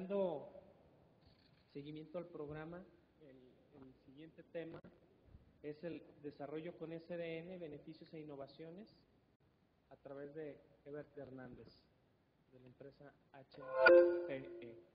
dando seguimiento al programa, el siguiente tema es el desarrollo con SDN, beneficios e innovaciones, a través de Ebert Hernández, de la empresa HPE.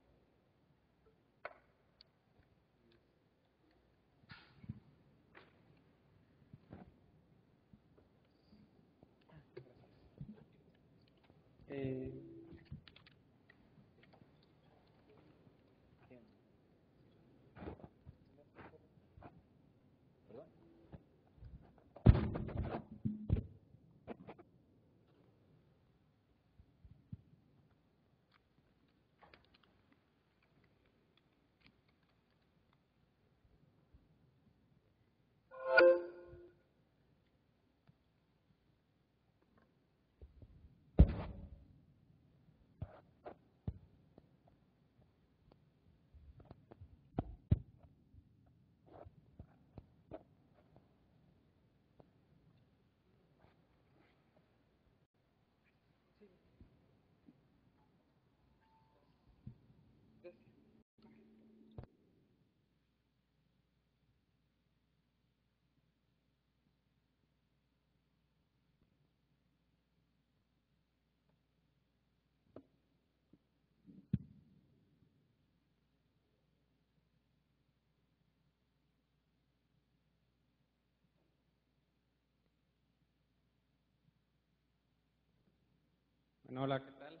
Bueno, hola, ¿qué tal?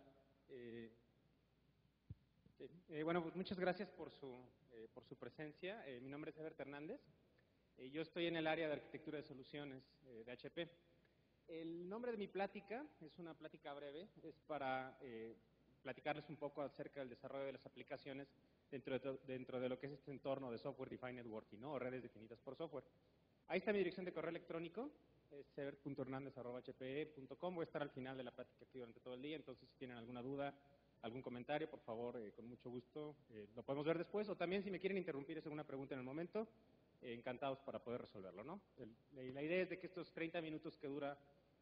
Bueno, pues muchas gracias por su presencia. Mi nombre es Ebert Hernández. Yo estoy en el área de arquitectura de soluciones de HP. El nombre de mi plática es una plática breve, es para platicarles un poco acerca del desarrollo de las aplicaciones dentro de lo que es este entorno de Software Defined Networking, ¿no? O redes definidas por software. Ahí está mi dirección de correo electrónico, es ebert.hernandez@hpe.com. Voy a estar al final de la plática aquí durante todo el día, entonces si tienen alguna duda, algún comentario, por favor, con mucho gusto, lo podemos ver después, o también si me quieren interrumpir, hacer una pregunta en el momento, encantados para poder resolverlo, ¿no? La idea es de que estos 30 minutos que dura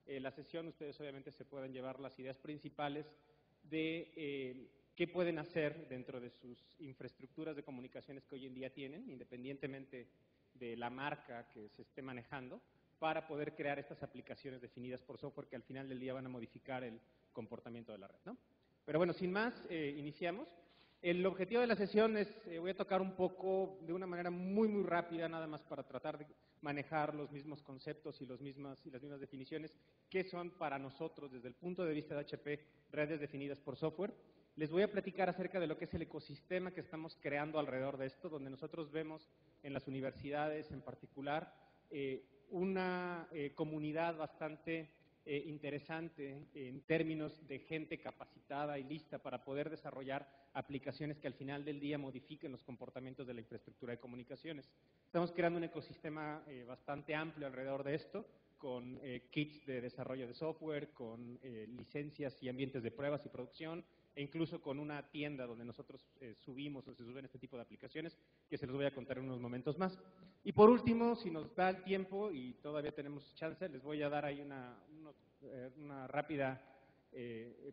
la sesión, ustedes obviamente se puedan llevar las ideas principales de qué pueden hacer dentro de sus infraestructuras de comunicaciones que hoy en día tienen, independientemente de la marca que se esté manejando, para poder crear estas aplicaciones definidas por software que al final del día van a modificar el comportamiento de la red, ¿no? Pero bueno, sin más, iniciamos. El objetivo de la sesión es, voy a tocar un poco de una manera muy rápida, nada más para tratar de manejar los mismos conceptos y las mismas definiciones que son para nosotros, desde el punto de vista de HP, redes definidas por software. Les voy a platicar acerca de lo que es el ecosistema que estamos creando alrededor de esto, donde nosotros vemos en las universidades en particular una comunidad bastante interesante en términos de gente capacitada y lista para poder desarrollar aplicaciones que al final del día modifiquen los comportamientos de la infraestructura de comunicaciones. Estamos creando un ecosistema bastante amplio alrededor de esto, con kits de desarrollo de software, con licencias y ambientes de pruebas y producción, e incluso con una tienda donde nosotros subimos o se suben este tipo de aplicaciones, que se los voy a contar en unos momentos más. Y por último, si nos da el tiempo y todavía tenemos chance, les voy a dar ahí una rápida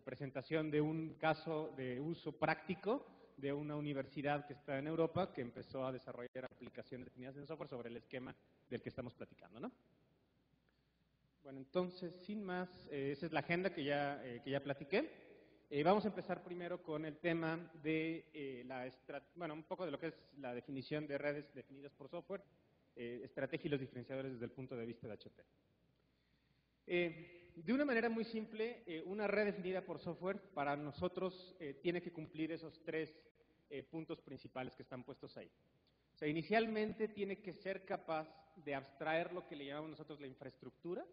presentación de un caso de uso práctico de una universidad que está en Europa que empezó a desarrollar aplicaciones definidas en software sobre el esquema del que estamos platicando, ¿no? Bueno, entonces, sin más, esa es la agenda que ya platiqué. Vamos a empezar primero con el tema de un poco de lo que es la definición de redes definidas por software, estrategia y los diferenciadores desde el punto de vista de HP. De una manera muy simple, una red definida por software para nosotros tiene que cumplir esos tres puntos principales que están puestos ahí. O sea, inicialmente tiene que ser capaz de abstraer lo que le llamamos nosotros la infraestructura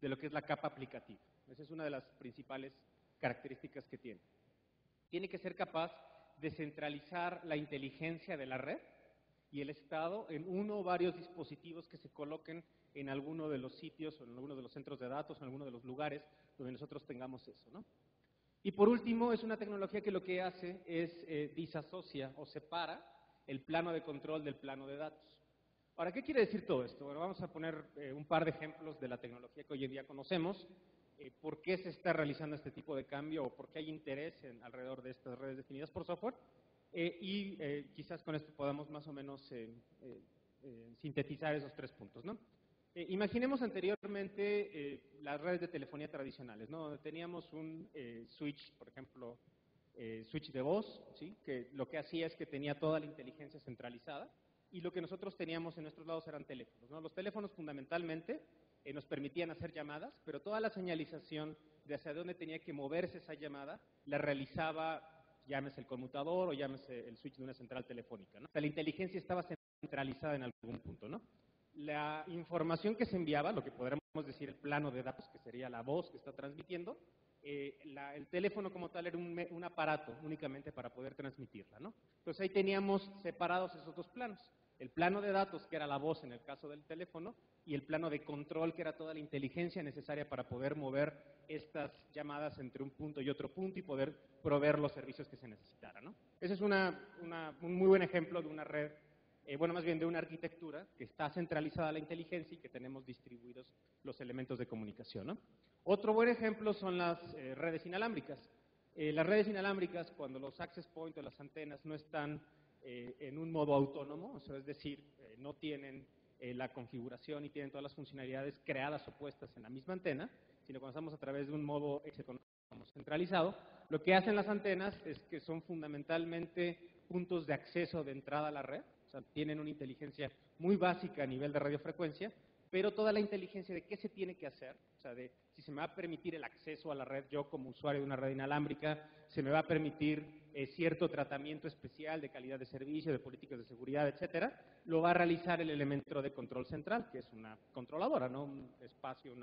de lo que es la capa aplicativa. Esa es una de las principales características que tiene. Tiene que ser capaz de centralizar la inteligencia de la red y el estado en uno o varios dispositivos que se coloquen en alguno de los sitios o en alguno de los centros de datos o en alguno de los lugares donde nosotros tengamos eso, ¿no? Y por último, es una tecnología que lo que hace es disasocia o separa el plano de control del plano de datos. Ahora, ¿qué quiere decir todo esto? Bueno, vamos a poner un par de ejemplos de la tecnología que hoy en día conocemos, por qué se está realizando este tipo de cambio o por qué hay interés alrededor de estas redes definidas por software. Quizás con esto podamos más o menos sintetizar esos 3 puntos, ¿no? Imaginemos anteriormente las redes de telefonía tradicionales, ¿no? Donde teníamos un switch, por ejemplo, switch de voz, ¿sí? Que lo que hacía es que tenía toda la inteligencia centralizada, y lo que nosotros teníamos en nuestros lados eran teléfonos, ¿no? Los teléfonos fundamentalmente nos permitían hacer llamadas, pero toda la señalización de hacia dónde tenía que moverse esa llamada la realizaba, llámese el conmutador o llámese el switch de una central telefónica, ¿no? O sea, la inteligencia estaba centralizada en algún punto, ¿no? La información que se enviaba, lo que podríamos decir el plano de datos, que sería la voz que está transmitiendo, el teléfono como tal era un aparato únicamente para poder transmitirla, ¿no? Entonces ahí teníamos separados esos 2 planos. El plano de datos, que era la voz en el caso del teléfono, y el plano de control, que era toda la inteligencia necesaria para poder mover estas llamadas entre un punto y otro punto y poder proveer los servicios que se necesitaran, ¿no? Ese es un muy buen ejemplo de una red, bueno, más bien de una arquitectura que está centralizada la inteligencia y que tenemos distribuidos los elementos de comunicación, ¿no? Otro buen ejemplo son las redes inalámbricas. Las redes inalámbricas, cuando los access points o las antenas no están en un modo autónomo, o sea, es decir, no tienen la configuración y tienen todas las funcionalidades creadas o puestas en la misma antena, sino cuando estamos a través de un modo centralizado, lo que hacen las antenas es que son fundamentalmente puntos de acceso de entrada a la red, o sea, tienen una inteligencia muy básica a nivel de radiofrecuencia, pero toda la inteligencia de qué se tiene que hacer, o sea, de si se me va a permitir el acceso a la red, yo como usuario de una red inalámbrica, se me va a permitir cierto tratamiento especial de calidad de servicio, de políticas de seguridad, etcétera, lo va a realizar el elemento de control central, que es una controladora, ¿no? Un espacio,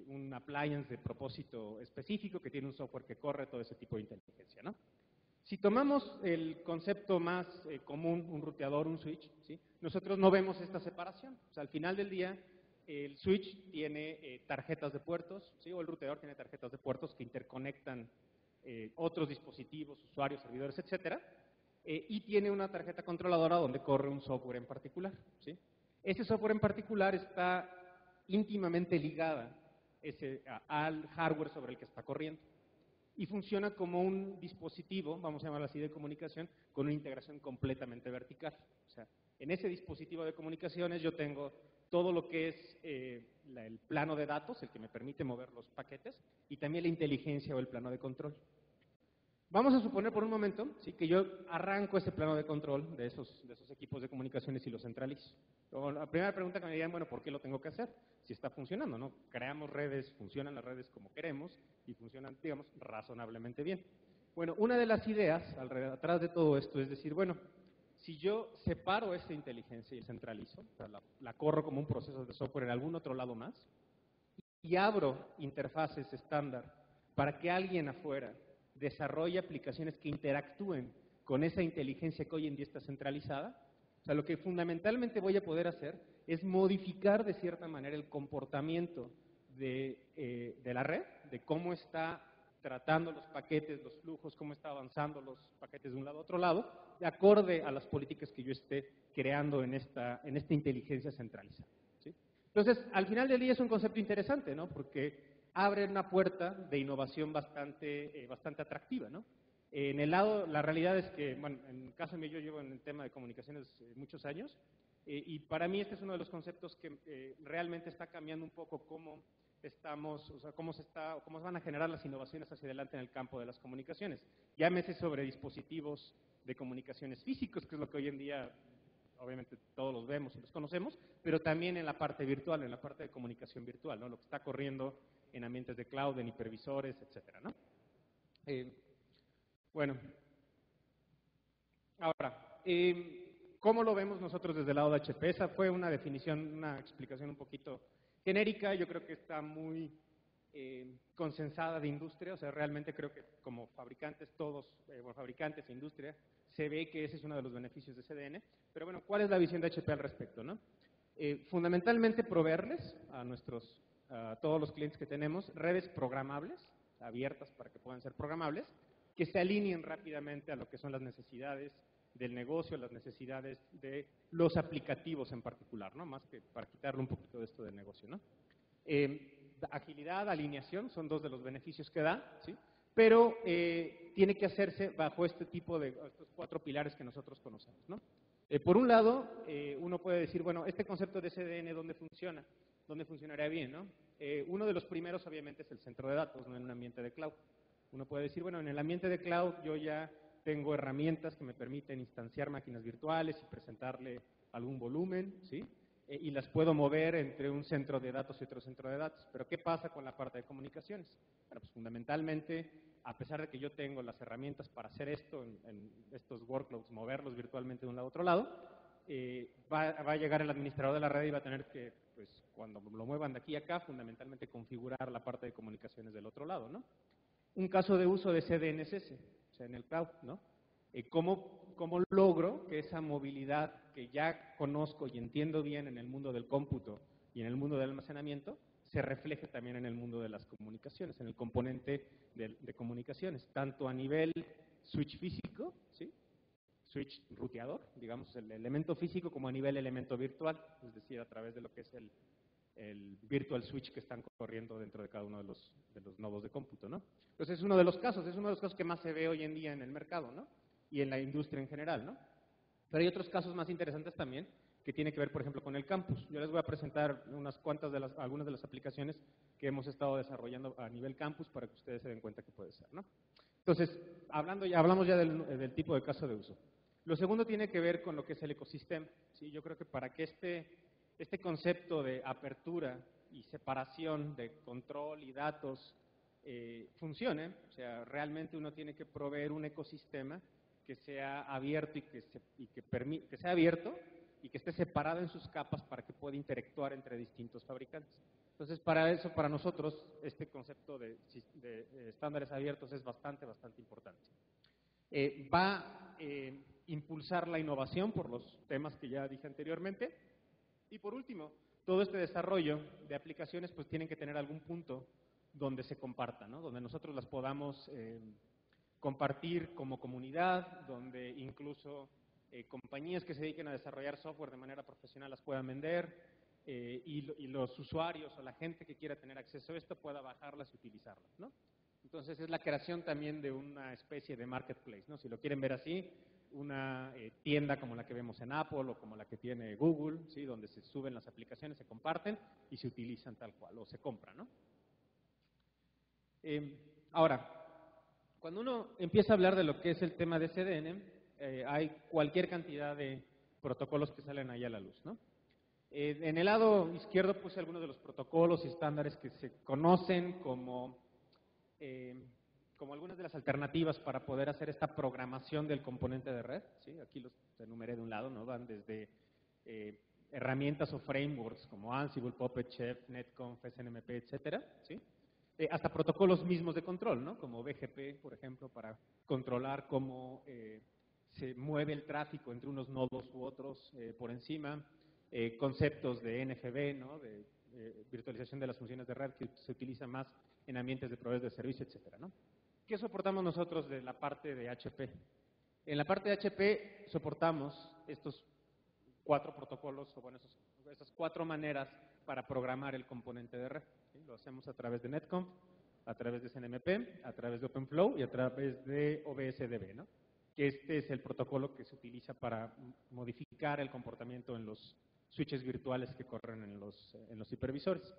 un appliance de propósito específico que tiene un software que corre todo ese tipo de inteligencia, ¿no? Si tomamos el concepto más común, un ruteador, un switch, ¿sí? Nosotros no vemos esta separación. O sea, al final del día, el switch tiene tarjetas de puertos, ¿sí? O el ruteador tiene tarjetas de puertos que interconectan otros dispositivos, usuarios, servidores, etcétera, y tiene una tarjeta controladora donde corre un software en particular, ¿sí? Ese software en particular está íntimamente ligada al hardware sobre el que está corriendo, y funciona como un dispositivo, vamos a llamarlo así, de comunicación, con una integración completamente vertical. O sea, en ese dispositivo de comunicaciones yo tengo todo lo que es el plano de datos, el que me permite mover los paquetes, y también la inteligencia o el plano de control. Vamos a suponer por un momento, ¿sí?, que yo arranco ese plano de control de esos equipos de comunicaciones y los centralizo. Luego, la primera pregunta que me dirían, bueno, ¿por qué lo tengo que hacer? Si está funcionando, ¿no? Creamos redes, funcionan las redes como queremos y funcionan, digamos, razonablemente bien. Bueno, una de las ideas atrás de todo esto es decir, bueno, si yo separo esta inteligencia y centralizo, o sea, la corro como un proceso de software en algún otro lado más, y abro interfaces estándar para que alguien afuera desarrolle aplicaciones que interactúen con esa inteligencia que hoy en día está centralizada, o sea, lo que fundamentalmente voy a poder hacer es modificar de cierta manera el comportamiento de la red, de cómo está tratando los paquetes, los flujos, cómo está avanzando los paquetes de un lado a otro lado, de acorde a las políticas que yo esté creando en esta inteligencia centralizada, ¿sí? Entonces, al final del día es un concepto interesante, ¿no? Porque abre una puerta de innovación bastante atractiva, ¿no? En el lado, la realidad es que, bueno, en el caso mío yo llevo en el tema de comunicaciones muchos años, y para mí este es uno de los conceptos que realmente está cambiando un poco cómo estamos, o sea, cómo se van a generar las innovaciones hacia adelante en el campo de las comunicaciones. Llámese sobre dispositivos de comunicaciones físicos, que es lo que hoy en día obviamente todos los vemos y los conocemos, pero también en la parte virtual, en la parte de comunicación virtual, ¿no? Lo que está corriendo en ambientes de cloud, en hipervisores, etcétera, ¿no? Bueno, ahora, ¿cómo lo vemos nosotros desde el lado de HP? Esa fue una definición, una explicación un poquito genérica, yo creo que está muy consensada de industria, o sea, realmente creo que como fabricantes, todos, fabricantes e industria, se ve que ese es uno de los beneficios de CDN, pero bueno, ¿cuál es la visión de HP al respecto, no? Fundamentalmente proveerles a todos los clientes que tenemos redes programables, abiertas para que puedan ser programables, que se alineen rápidamente a lo que son las necesidades del negocio, las necesidades de los aplicativos en particular, ¿no? Más que para quitarle un poquito de esto del negocio, ¿no? Agilidad, alineación, son dos de los beneficios que da, ¿sí? pero tiene que hacerse bajo este tipo de, estos 4 pilares que nosotros conocemos, ¿no? Por un lado, uno puede decir, bueno, este concepto de CDN, ¿dónde funciona? ¿Dónde funcionaría bien, no? Uno de los primeros, obviamente, es el centro de datos, no en un ambiente de cloud. Uno puede decir, bueno, en el ambiente de cloud yo ya tengo herramientas que me permiten instanciar máquinas virtuales y presentarle algún volumen, ¿sí? Y las puedo mover entre un centro de datos y otro centro de datos. Pero ¿qué pasa con la parte de comunicaciones? Bueno, pues fundamentalmente, a pesar de que yo tengo las herramientas para hacer esto, en estos workloads, moverlos virtualmente de un lado a otro lado, va a llegar el administrador de la red y va a tener que, pues, cuando lo muevan de aquí a acá, fundamentalmente configurar la parte de comunicaciones del otro lado, ¿no? Un caso de uso de CDN es ese, o sea, en el cloud, ¿no? ¿Cómo logro que esa movilidad que ya conozco y entiendo bien en el mundo del cómputo y en el mundo del almacenamiento se refleje también en el mundo de las comunicaciones, en el componente de comunicaciones, tanto a nivel switch físico, ¿sí? Switch ruteador, digamos, el elemento físico, como a nivel elemento virtual, es decir, a través de lo que es el virtual switch que están corriendo dentro de cada uno de los nodos de cómputo, ¿no? Entonces es uno de los casos que más se ve hoy en día en el mercado, ¿no? Y en la industria en general, ¿no? Pero hay otros casos más interesantes también que tiene que ver, por ejemplo, con el campus. Yo les voy a presentar algunas de las aplicaciones que hemos estado desarrollando a nivel campus para que ustedes se den cuenta que puede ser, ¿no? Entonces, hablamos ya del tipo de caso de uso. Lo segundo tiene que ver con lo que es el ecosistema, ¿sí? Yo creo que para que este concepto de apertura y separación de control y datos funcione, o sea, realmente uno tiene que proveer un ecosistema que sea abierto que sea abierto y que esté separado en sus capas para que pueda interactuar entre distintos fabricantes. Entonces, para eso, para nosotros, este concepto de estándares abiertos es bastante importante. Va a impulsar la innovación por los temas que ya dije anteriormente. Y por último, todo este desarrollo de aplicaciones pues tienen que tener algún punto donde se compartan, ¿no? Donde nosotros las podamos compartir como comunidad, donde incluso compañías que se dediquen a desarrollar software de manera profesional las puedan vender y los usuarios o la gente que quiera tener acceso a esto pueda bajarlas y utilizarlas, ¿no? Entonces es la creación también de una especie de marketplace, ¿no? Si lo quieren ver así, una tienda como la que vemos en Apple o como la que tiene Google, ¿sí? Donde se suben las aplicaciones, se comparten y se utilizan tal cual, o se compran, ¿no? Ahora, cuando uno empieza a hablar de lo que es el tema de CDN, hay cualquier cantidad de protocolos que salen ahí a la luz, ¿no? En el lado izquierdo puse algunos de los protocolos y estándares que se conocen como algunas de las alternativas para poder hacer esta programación del componente de red, ¿sí? Aquí los enumeré de un lado, ¿no? Van desde herramientas o frameworks como Ansible, Puppet, Chef, Netconf, SNMP, etcétera, ¿sí? Hasta protocolos mismos de control, ¿no? Como BGP, por ejemplo, para controlar cómo se mueve el tráfico entre unos nodos u otros por encima, conceptos de NFV, ¿no? De virtualización de las funciones de red que se utiliza más en ambientes de proveedores de servicio, etcétera, ¿no? ¿Qué soportamos nosotros de la parte de HP? En la parte de HP soportamos estos 4 protocolos, o bueno, esas 4 maneras para programar el componente de red, ¿sí? Lo hacemos a través de Netconf, a través de SNMP, a través de OpenFlow y a través de OBSDB, ¿no? Que este es el protocolo que se utiliza para modificar el comportamiento en los switches virtuales que corren en los hipervisores.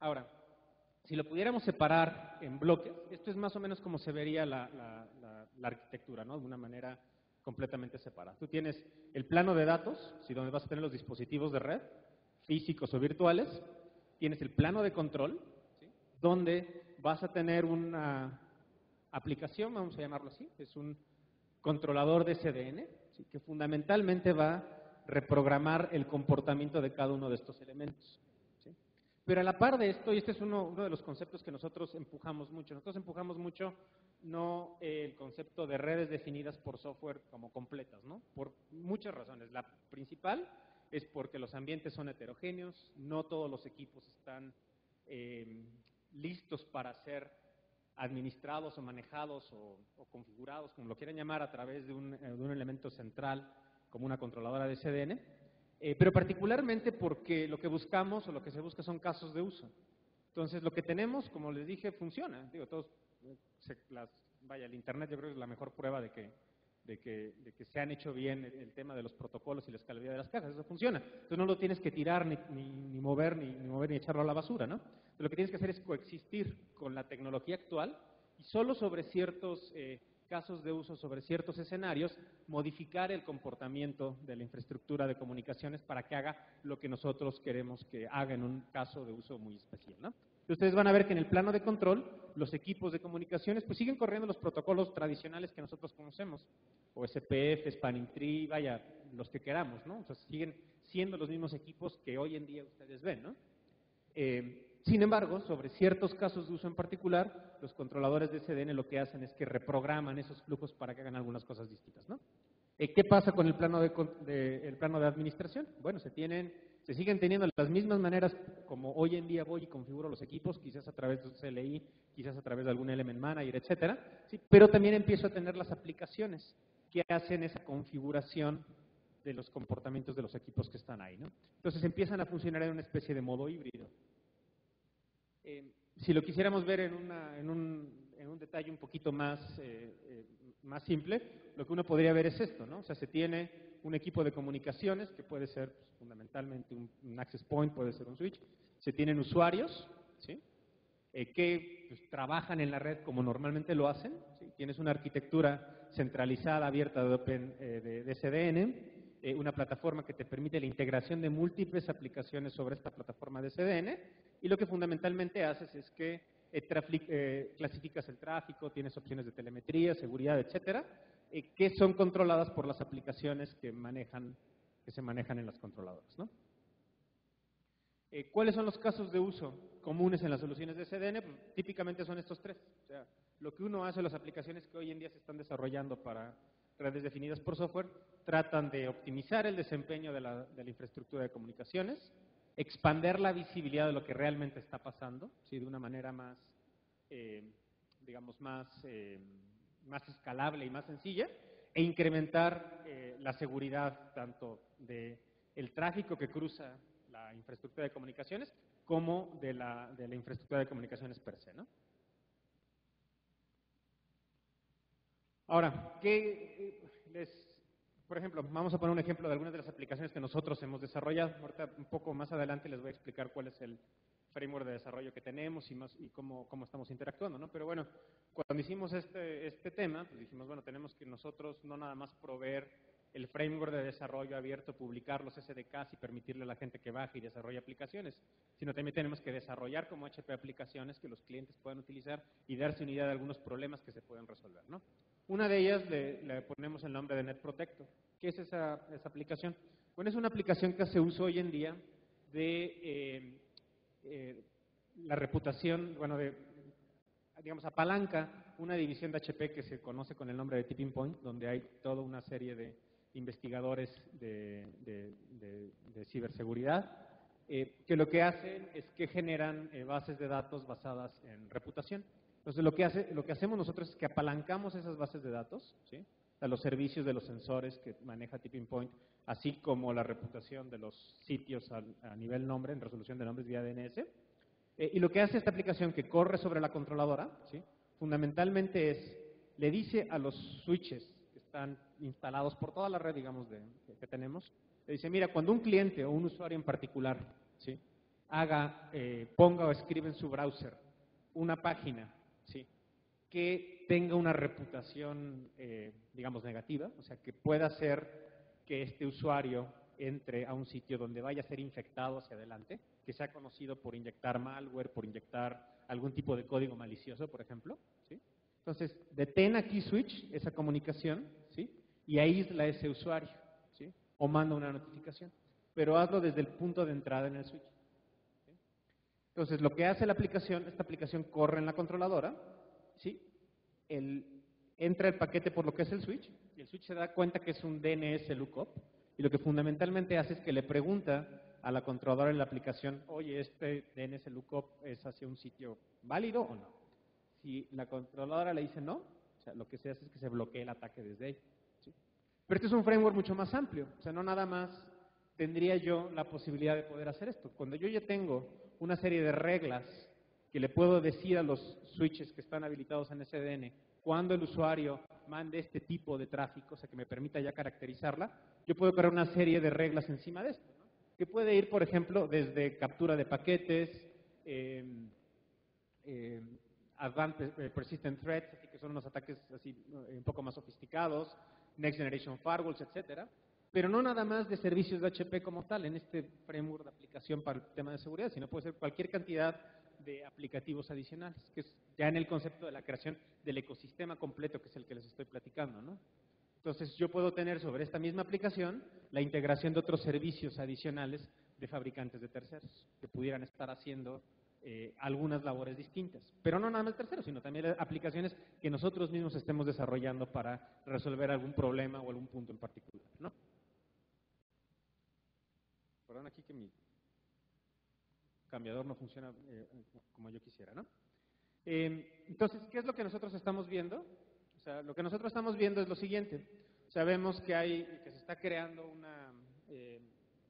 Ahora, si lo pudiéramos separar en bloques, esto es más o menos como se vería la arquitectura, ¿no? De una manera completamente separada. Tú tienes el plano de datos, ¿sí? Donde vas a tener los dispositivos de red, físicos o virtuales. Tienes el plano de control, ¿sí? Donde vas a tener una aplicación, vamos a llamarlo así, es un controlador de CDN, ¿sí? Que fundamentalmente va a reprogramar el comportamiento de cada uno de estos elementos. Pero a la par de esto, y este es uno de los conceptos que nosotros empujamos mucho no el concepto de redes definidas por software como completas, ¿no? Por muchas razones. La principal es porque los ambientes son heterogéneos, no todos los equipos están listos para ser administrados o manejados o configurados, como lo quieran llamar, a través de un elemento central como una controladora de CDN. pero particularmente porque lo que buscamos o lo que se busca son casos de uso. Entonces, lo que tenemos, como les dije, funciona. Digo, todos, vaya, el Internet yo creo que es la mejor prueba de que se han hecho bien el tema de los protocolos y la escalabilidad de las cajas. Eso funciona. Entonces, no lo tienes que tirar, ni mover, ni echarlo a la basura, ¿no? Entonces, lo que tienes que hacer es coexistir con la tecnología actual y solo sobre ciertos casos de uso, sobre ciertos escenarios, modificar el comportamiento de la infraestructura de comunicaciones para que haga lo que nosotros queremos que haga en un caso de uso muy especial, ¿no? Ustedes van a ver que en el plano de control, los equipos de comunicaciones pues siguen corriendo los protocolos tradicionales que nosotros conocemos, OSPF, Spanning Tree, vaya, los que queramos, ¿no? O sea, siguen siendo los mismos equipos que hoy en día ustedes ven, ¿no? Sin embargo, sobre ciertos casos de uso en particular, los controladores de SDN lo que hacen es que reprograman esos flujos para que hagan algunas cosas distintas, ¿no? ¿Qué pasa con el plano de administración? Bueno, se siguen teniendo las mismas maneras como hoy en día voy y configuro los equipos, quizás a través de un CLI, quizás a través de algún Element Manager, etcétera, ¿sí? Pero también empiezo a tener las aplicaciones que hacen esa configuración de los comportamientos de los equipos que están ahí, ¿no? Entonces empiezan a funcionar en una especie de modo híbrido. Si lo quisiéramos ver en un detalle un poquito más simple, lo que uno podría ver es esto, ¿no? O sea, se tiene un equipo de comunicaciones que puede ser pues, fundamentalmente un access point, puede ser un switch. Se tienen usuarios, ¿sí? Que pues, trabajan en la red como normalmente lo hacen, ¿sí? Tienes una arquitectura centralizada, abierta de SDN, una plataforma que te permite la integración de múltiples aplicaciones sobre esta plataforma de SDN, y lo que fundamentalmente haces es que clasificas el tráfico, tienes opciones de telemetría, seguridad, etcétera, que son controladas por las aplicaciones que se manejan en las controladoras, ¿no? ¿Cuáles son los casos de uso comunes en las soluciones de SDN? Pues, típicamente son estos tres. O sea, lo que uno hace, las aplicaciones que hoy en día se están desarrollando para redes definidas por software, tratan de optimizar el desempeño de la infraestructura de comunicaciones, expander la visibilidad de lo que realmente está pasando, ¿sí? De una manera más, digamos, más escalable y más sencilla, e incrementar la seguridad tanto del tráfico que cruza la infraestructura de comunicaciones como de la infraestructura de comunicaciones per se, ¿no? Ahora, por ejemplo, vamos a poner un ejemplo de algunas de las aplicaciones que nosotros hemos desarrollado. Ahorita, un poco más adelante, les voy a explicar cuál es el framework de desarrollo que tenemos y cómo estamos interactuando, ¿no? Pero bueno, cuando hicimos este tema, pues dijimos, bueno, tenemos que nosotros no nada más proveer el framework de desarrollo abierto, publicar los SDKs y permitirle a la gente que baje y desarrolle aplicaciones, sino también tenemos que desarrollar como HP aplicaciones que los clientes puedan utilizar y darse una idea de algunos problemas que se pueden resolver, ¿no? Una de ellas le ponemos el nombre de Net Protector. ¿Qué es esa aplicación? Bueno, es una aplicación que hace uso hoy en día de la reputación, bueno, digamos, apalanca una división de HP que se conoce con el nombre de Tipping Point, donde hay toda una serie de investigadores de ciberseguridad, que lo que hacen es que generan bases de datos basadas en reputación. Entonces, lo que hacemos nosotros es que apalancamos esas bases de datos, ¿sí? O sea, los servicios de los sensores que maneja Tipping Point, así como la reputación de los sitios a nivel nombre, en resolución de nombres vía DNS. Y lo que hace esta aplicación que corre sobre la controladora, ¿sí? Fundamentalmente le dice a los switches que están instalados por toda la red, digamos, que tenemos, le dice, mira, cuando un cliente o un usuario en particular, ¿sí? Ponga o escribe en su browser una página, ¿sí? Que tenga una reputación, digamos, negativa, o sea, que pueda hacer que este usuario entre a un sitio donde vaya a ser infectado hacia adelante, que sea conocido por inyectar malware, por inyectar algún tipo de código malicioso, por ejemplo, ¿sí? Entonces, detén aquí switch, esa comunicación, ¿sí? Y aísla ese usuario, ¿sí? O manda una notificación, pero hazlo desde el punto de entrada en el switch. Entonces, lo que hace esta aplicación corre en la controladora, ¿sí? Entra el paquete por lo que es el switch, y el switch se da cuenta que es un DNS lookup, y lo que fundamentalmente hace es que le pregunta a la controladora en la aplicación, oye, ¿este DNS lookup es hacia un sitio válido o no? Si la controladora le dice no, o sea, lo que se hace es que se bloquee el ataque desde ahí, ¿sí? Pero este es un framework mucho más amplio, o sea, no nada más tendría yo la posibilidad de poder hacer esto? Cuando yo ya tengo una serie de reglas que le puedo decir a los switches que están habilitados en SDN cuando el usuario mande este tipo de tráfico, o sea, que me permita ya caracterizarla, yo puedo crear una serie de reglas encima de esto, ¿no? Que puede ir, por ejemplo, desde captura de paquetes, Advanced Persistent Threats, así que son unos ataques así un poco más sofisticados, Next Generation Firewalls, etcétera, pero no nada más de servicios de HP como tal, en este framework de aplicación para el tema de seguridad, sino puede ser cualquier cantidad de aplicativos adicionales, que es ya en el concepto de la creación del ecosistema completo, que es el que les estoy platicando, ¿no? Entonces, yo puedo tener sobre esta misma aplicación la integración de otros servicios adicionales de fabricantes de terceros, que pudieran estar haciendo algunas labores distintas. Pero no nada más terceros, sino también aplicaciones que nosotros mismos estemos desarrollando para resolver algún problema o algún punto en particular, ¿no? Perdón aquí que mi cambiador no funciona como yo quisiera, ¿no? Entonces, ¿qué es lo que nosotros estamos viendo? O sea, lo que nosotros estamos viendo es lo siguiente. Sabemos que se está creando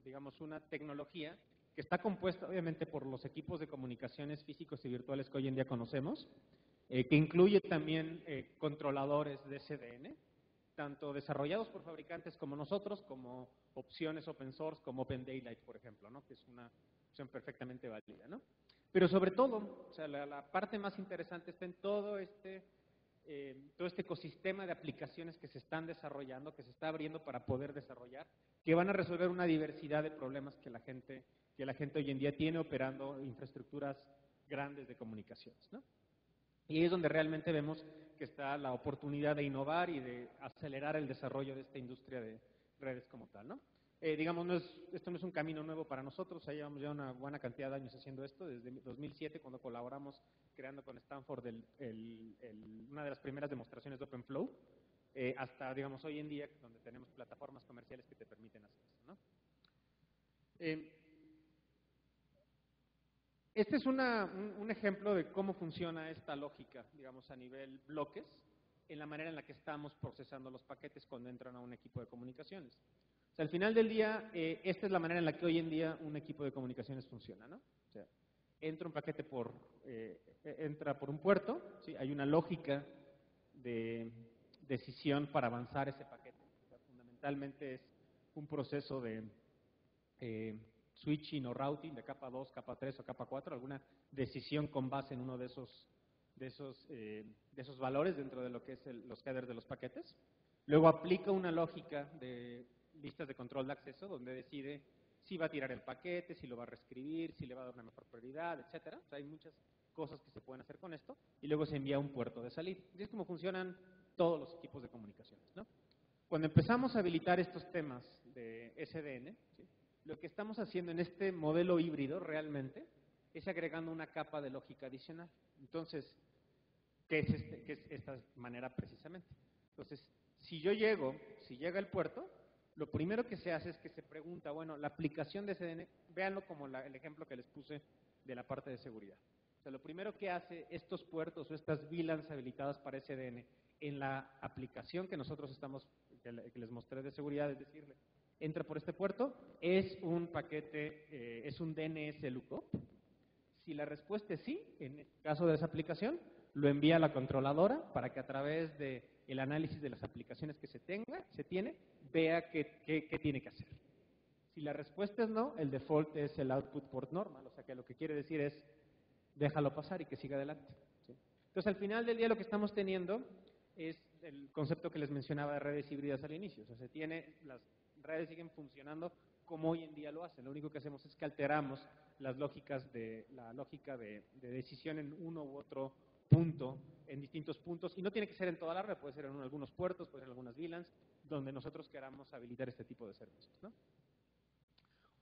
digamos, una tecnología que está compuesta obviamente por los equipos de comunicaciones físicos y virtuales que hoy en día conocemos, que incluye también controladores de SDN, tanto desarrollados por fabricantes como nosotros, como opciones open source, como Open Daylight, por ejemplo, ¿no? Que es una opción perfectamente válida, ¿no? Pero sobre todo, o sea, la parte más interesante está en todo este ecosistema de aplicaciones que se están desarrollando, que se está abriendo para poder desarrollar, que van a resolver una diversidad de problemas que la gente hoy en día tiene operando infraestructuras grandes de comunicaciones, ¿no? Y ahí es donde realmente vemos que está la oportunidad de innovar y de acelerar el desarrollo de esta industria de redes como tal, ¿no? Digamos, esto no es un camino nuevo para nosotros, ya llevamos ya una buena cantidad de años haciendo esto, desde 2007 cuando colaboramos creando con Stanford una de las primeras demostraciones de OpenFlow, hasta, digamos, hoy en día donde tenemos plataformas comerciales que te permiten hacer esto, ¿no? Este es un ejemplo de cómo funciona esta lógica, digamos, a nivel bloques, en la manera en la que estamos procesando los paquetes cuando entran a un equipo de comunicaciones. O sea, al final del día, esta es la manera en la que hoy en día un equipo de comunicaciones funciona, ¿no? O sea, entra un paquete entra por un puerto, ¿sí? Hay una lógica de decisión para avanzar ese paquete. O sea, fundamentalmente es un proceso de switching o routing de capa 2, capa 3 o capa 4, alguna decisión con base en uno de esos valores dentro de lo que es los headers de los paquetes. Luego aplica una lógica de listas de control de acceso donde decide si va a tirar el paquete, si lo va a reescribir, si le va a dar una mejor prioridad, etcétera. O sea, hay muchas cosas que se pueden hacer con esto y luego se envía a un puerto de salida. Así es como funcionan todos los equipos de comunicaciones, ¿no? Cuando empezamos a habilitar estos temas de SDN, ¿sí? Lo que estamos haciendo en este modelo híbrido realmente es agregando una capa de lógica adicional. Entonces, ¿qué es esta manera precisamente? Entonces, si llega el puerto, lo primero que se hace es que se pregunta, bueno, la aplicación de SDN, véanlo como el ejemplo que les puse de la parte de seguridad. O sea, lo primero que hace estos puertos o estas VLANs habilitadas para SDN en la aplicación que que les mostré de seguridad, es decirle, entra por este puerto, es un paquete, es un DNS lookup. Si la respuesta es sí, en el caso de esa aplicación, lo envía a la controladora para que a través del análisis de las aplicaciones que se tiene, vea qué tiene que hacer. Si la respuesta es no, el default es el output port normal, o sea que lo que quiere decir es déjalo pasar y que siga adelante, ¿sí? Entonces, al final del día lo que estamos teniendo es el concepto que les mencionaba de redes híbridas al inicio. O sea, las redes siguen funcionando como hoy en día lo hacen. Lo único que hacemos es que alteramos la lógica de decisión en uno u otro punto, en distintos puntos, y no tiene que ser en toda la red, puede ser en algunos puertos, puede ser en algunas VLANs, donde nosotros queramos habilitar este tipo de servicios, ¿no?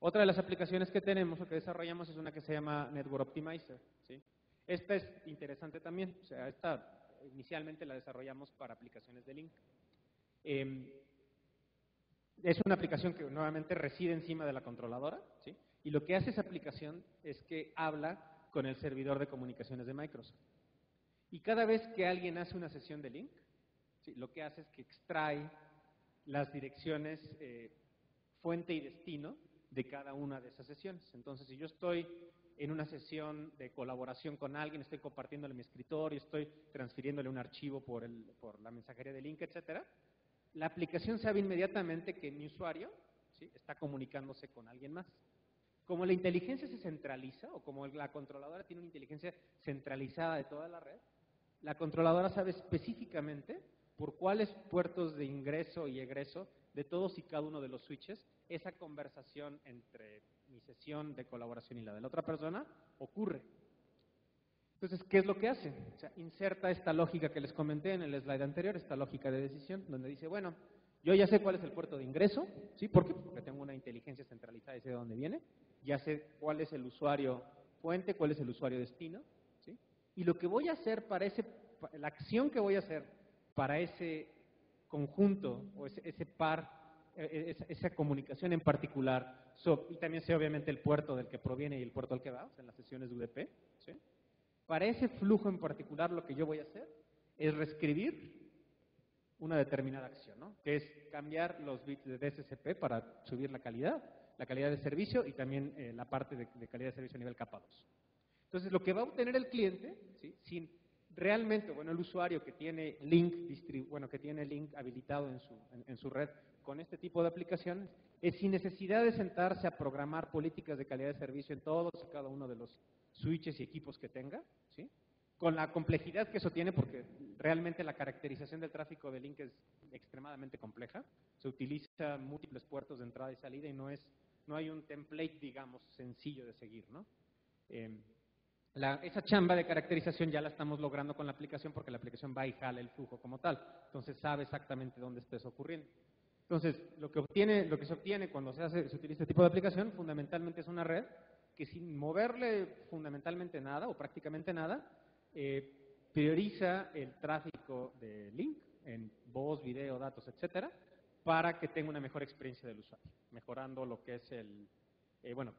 Otra de las aplicaciones que tenemos o que desarrollamos es una que se llama Network Optimizer, ¿sí? Esta es interesante también, o sea, esta inicialmente la desarrollamos para aplicaciones de link. Es una aplicación que nuevamente reside encima de la controladora, ¿sí? Y lo que hace esa aplicación es que habla con el servidor de comunicaciones de Microsoft. Y cada vez que alguien hace una sesión de link, ¿sí? Lo que hace es que extrae las direcciones fuente y destino de cada una de esas sesiones. Entonces, si yo estoy en una sesión de colaboración con alguien, estoy compartiéndole mi escritorio, estoy transfiriéndole un archivo por la mensajería de link, etcétera, la aplicación sabe inmediatamente que mi usuario, ¿sí?, está comunicándose con alguien más. Como la inteligencia se centraliza, o como la controladora tiene una inteligencia centralizada de toda la red, la controladora sabe específicamente por cuáles puertos de ingreso y egreso de todos y cada uno de los switches esa conversación entre mi sesión de colaboración y la de la otra persona ocurre. Entonces, ¿qué es lo que hace? O sea, inserta esta lógica que les comenté en el slide anterior, esta lógica de decisión, donde dice, bueno, yo ya sé cuál es el puerto de ingreso, ¿sí? ¿Por qué? Porque tengo una inteligencia centralizada y sé de dónde viene. Ya sé cuál es el usuario fuente, cuál es el usuario destino, ¿sí? Y lo que voy a hacer la acción que voy a hacer para ese conjunto o ese par, esa comunicación en particular, y también sé obviamente el puerto del que proviene y el puerto al que va, o sea, en las sesiones de UDP, ¿sí? Para ese flujo en particular lo que yo voy a hacer es reescribir una determinada acción, ¿no? Que es cambiar los bits de DSCP para subir la calidad de servicio y también la parte de calidad de servicio a nivel capa 2. Entonces, lo que va a obtener el cliente, ¿sí?, sin realmente, bueno, el usuario que tiene link habilitado en su red con este tipo de aplicaciones, es sin necesidad de sentarse a programar políticas de calidad de servicio en todos y cada uno de los switches y equipos que tenga, ¿sí?, con la complejidad que eso tiene, porque realmente la caracterización del tráfico de link es extremadamente compleja. Se utiliza múltiples puertos de entrada y salida y no hay un template, digamos, sencillo de seguir, ¿no? Esa chamba de caracterización ya la estamos logrando con la aplicación, porque la aplicación va y jala el flujo como tal. Entonces sabe exactamente dónde está eso ocurriendo. Entonces, lo que se obtiene cuando se utiliza este tipo de aplicación, fundamentalmente es una red que, sin moverle fundamentalmente nada o prácticamente nada, prioriza el tráfico de link en voz, video, datos, etcétera, para que tenga una mejor experiencia del usuario, mejorando lo que es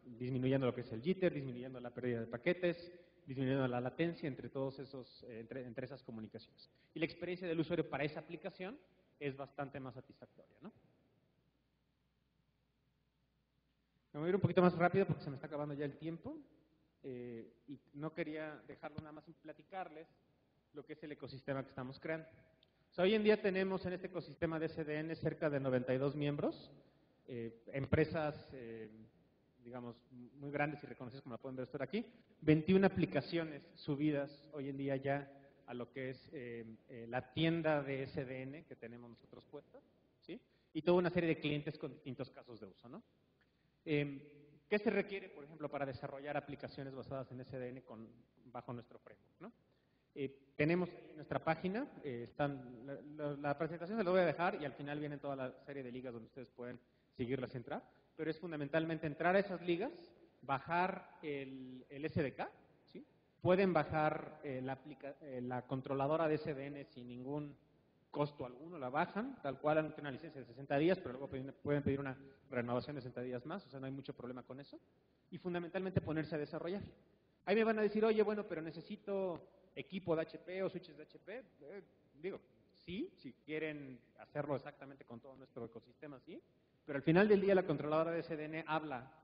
disminuyendo lo que es el jitter, disminuyendo la pérdida de paquetes, disminuyendo la latencia entre todos esos, entre esas comunicaciones. Y la experiencia del usuario para esa aplicación es bastante más satisfactoria, ¿no? Me voy a ir un poquito más rápido porque se me está acabando ya el tiempo, y no quería dejarlo nada más sin platicarles lo que es el ecosistema que estamos creando. O sea, hoy en día tenemos en este ecosistema de SDN cerca de 92 miembros, empresas, digamos, muy grandes y reconocidas, como la pueden ver ustedes aquí, 21 aplicaciones subidas hoy en día ya a lo que es la tienda de SDN que tenemos nosotros puesta, ¿sí? Y toda una serie de clientes con distintos casos de uso, ¿no? ¿Qué se requiere, por ejemplo, para desarrollar aplicaciones basadas en SDN bajo nuestro framework, ¿no? Tenemos en nuestra página, la presentación se la voy a dejar y al final viene toda la serie de ligas donde ustedes pueden seguirlas y entrar, pero es fundamentalmente entrar a esas ligas, bajar el SDK, ¿sí? Pueden bajar la controladora de SDN sin ningún costo alguno, la bajan, tal cual han una licencia de 60 días, pero luego pueden pedir una renovación de 60 días más, o sea, no hay mucho problema con eso, y fundamentalmente ponerse a desarrollar. Ahí me van a decir, oye, bueno, pero necesito equipo de HP o switches de HP. Digo, sí, si quieren hacerlo exactamente con todo nuestro ecosistema, sí, pero al final del día la controladora de SDN habla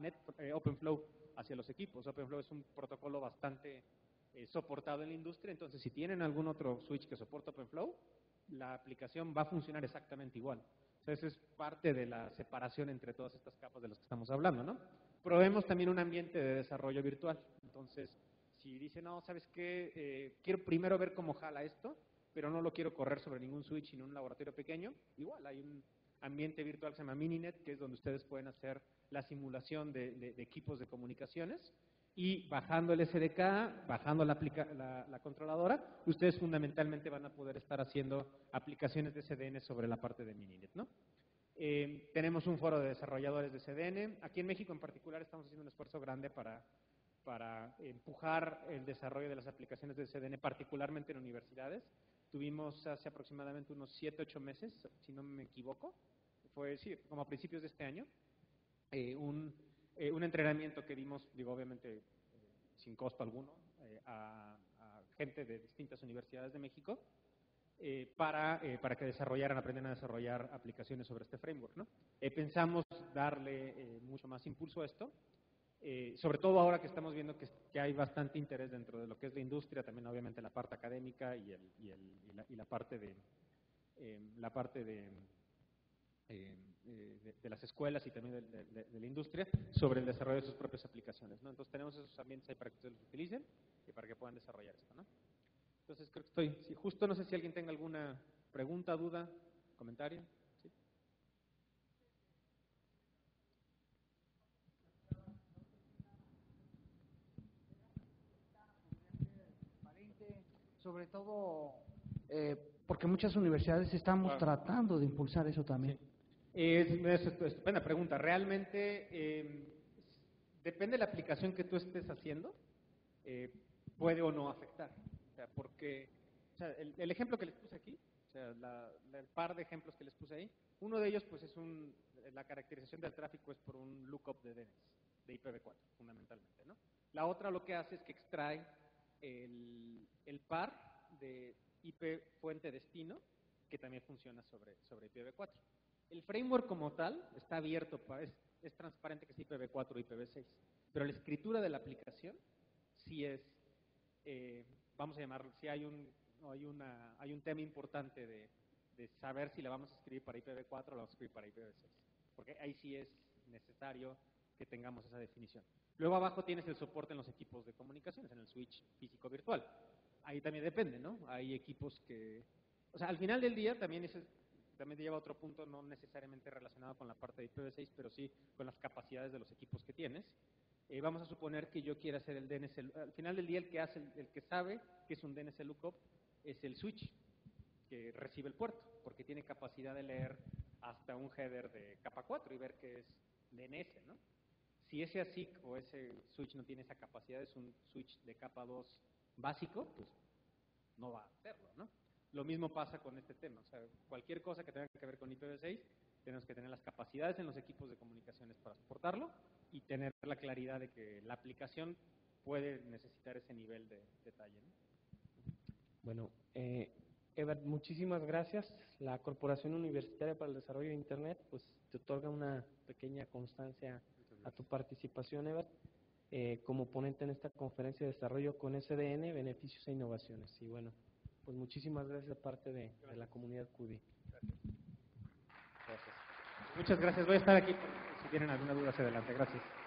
OpenFlow hacia los equipos. OpenFlow es un protocolo bastante soportado en la industria, entonces si tienen algún otro switch que soporta OpenFlow, la aplicación va a funcionar exactamente igual. O sea, eso es parte de la separación entre todas estas capas de las que estamos hablando, ¿no? Probemos también un ambiente de desarrollo virtual. Entonces, si dice, no, ¿sabes qué? Quiero primero ver cómo jala esto, pero no lo quiero correr sobre ningún switch en un laboratorio pequeño, igual hay un ambiente virtual que se llama Mininet, que es donde ustedes pueden hacer la simulación de equipos de comunicaciones, y bajando el SDK, bajando la controladora, ustedes fundamentalmente van a poder estar haciendo aplicaciones de SDN sobre la parte de Mininet, ¿no? Tenemos un foro de desarrolladores de SDN. Aquí en México en particular estamos haciendo un esfuerzo grande para empujar el desarrollo de las aplicaciones de SDN, particularmente en universidades. Tuvimos hace aproximadamente unos 7, 8 meses, si no me equivoco, fue como a principios de este año, un entrenamiento que dimos, digo, obviamente sin costo alguno, a gente de distintas universidades de México, para que aprendieran a desarrollar aplicaciones sobre este framework, ¿no? Pensamos darle mucho más impulso a esto, sobre todo ahora que estamos viendo que hay bastante interés dentro de lo que es la industria, también obviamente la parte académica y la parte de las escuelas y también de la industria sobre el desarrollo de sus propias aplicaciones, ¿no? Entonces tenemos esos ambientes ahí para que ustedes los utilicen y para que puedan desarrollar esto, ¿no? Entonces creo que sí, justo no sé si alguien tenga alguna pregunta, duda, comentario. ¿Sí? Sobre todo porque muchas universidades estamos tratando de impulsar eso también. Sí. Es estupenda pregunta. Realmente depende de la aplicación que tú estés haciendo, puede o no afectar. O sea, porque el ejemplo que les puse aquí, o sea, el par de ejemplos que les puse ahí, uno de ellos pues es la caracterización del tráfico es por un lookup de DNS, de IPv4, fundamentalmente, ¿no? La otra lo que hace es que extrae el par de IP fuente destino, que también funciona sobre IPv4. El framework como tal está abierto, es transparente que es IPv4 o IPv6, pero la escritura de la aplicación sí es, vamos a llamarlo, sí hay un tema importante de saber si la vamos a escribir para IPv4 o la vamos a escribir para IPv6, porque ahí sí es necesario que tengamos esa definición. Luego abajo tienes el soporte en los equipos de comunicaciones, en el switch físico-virtual. Ahí también depende, ¿no? Hay equipos que... O sea, al final del día también te lleva a otro punto no necesariamente relacionado con la parte de IPv6, pero sí con las capacidades de los equipos que tienes. Vamos a suponer que yo quiera hacer el DNS. Al final del día el que sabe que es un DNS lookup es el switch que recibe el puerto, porque tiene capacidad de leer hasta un header de capa 4 y ver que es DNS, ¿no? Si ese ASIC o ese switch no tiene esa capacidad, es un switch de capa 2 básico, pues no va a hacerlo, ¿no? Lo mismo pasa con este tema, o sea, cualquier cosa que tenga que ver con IPv6, tenemos que tener las capacidades en los equipos de comunicaciones para soportarlo y tener la claridad de que la aplicación puede necesitar ese nivel de detalle, ¿no? Bueno, Ebert, muchísimas gracias. La Corporación Universitaria para el Desarrollo de Internet pues te otorga una pequeña constancia a tu participación, Ebert, como ponente en esta conferencia de desarrollo con SDN, beneficios e innovaciones. Y bueno, pues muchísimas gracias de parte de la comunidad CUDI. Gracias. Muchas gracias. Voy a estar aquí si tienen alguna duda hacia adelante. Gracias.